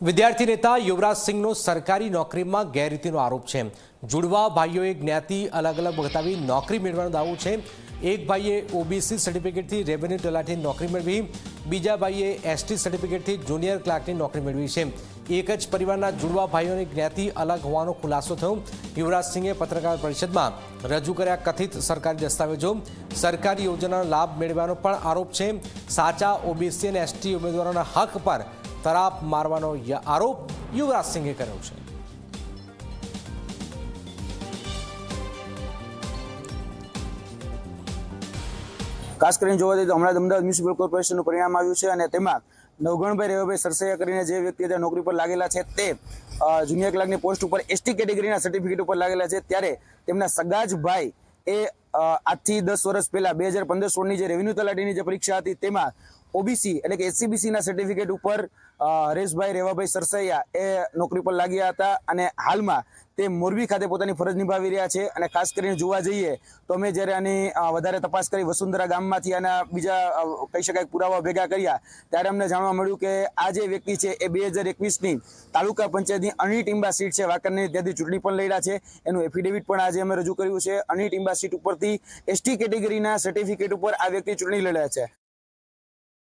વિદ્યાર્થી નેતા યુવરાજ સિંહનો સરકારી નોકરીમાં ગેરરીતિનો આરોપ છે। जुड़वा भाईओए ज्ञाति अलग अलग बतावी नौकरी मेळवવાનો दावो छे। एक भाईए ओबीसी सर्टिफिकेट थी रेवन्यू तलाटी नौकरी मेळवी, बीजा भाईए एसटी सर्टिफिकेट थी जूनियर क्लार्कनी नौकरी मेळवी छे। एक ज परिवारना जुड़वा भाईओनी ज्ञाति अलग होવાનો खुलासो थयो। युवराज सिंहे पत्रकार परिषदमां रजू कर्या कथित सरकारी दस्तावेजो, सरकारी योजनानो लाभ मेळवવાનો पण आरोप छे। साचा ओबीसी અને एसटी उम्मीदवारोना हक पर तराप मारવાનો आरोप युवराज सिंहे कर्यो छे। खास કરીને જોવા જઈએ તો હમણાં અમદાવાદ મ્યુનિસિપલ કોર્પોરેશનનું પરિણામ આવ્યું છે અને તેમાં નવગણભાઈ રેવાભાઈ સરસૈયા કરીને જે વ્યક્તિ ત્યાં નોકરી પર લાગેલા છે તે જુનિયર ક્લાર્કની પોસ્ટ ઉપર એસટી કેટેગરીના સર્ટિફિકેટ ઉપર લાગેલા છે। ત્યારે તેમના સગા જ ભાઈ એ આજથી 10 વર્ષ પહેલા 2015-16ની જે રેવન્યુ તલાટીની જે પરીક્ષા હતી તેમાં ઓબીસી એટલે કે એસસીબીસીના સર્ટિફિકેટ ઉપર હરેશભાઈ રેવાભાઈ સરસૈયા એ નોકરી પર લાગ્યા હતા અને હાલમાં તે મોરબી ખાતે પોતાની ફરજ નિભાવી રહ્યા છે। અને ખાસ કરીને જોવા જઈએ તો અમે જ્યારે આની વધારે તપાસ કરી વસુંધરા ગામમાંથી આના બીજા કહી શકાય પુરાવા ભેગા કર્યા ત્યારે અમને જાણવા મળ્યું કે આ જે વ્યક્તિ છે એ 2021ની તાલુકા પંચાયતની અણીટીંબા સીટ છે વાંકાનેરની ત્યાંથી ચૂંટણી પણ લડ્યા છે। એનું એફિડેવિટ પણ આજે અમે રજૂ કર્યું છે। અણીટીંબા સીટ ઉપરથી એસટી કેટેગરીના સર્ટિફિકેટ ઉપર આ વ્યક્તિ ચૂંટણી લડ્યા છે।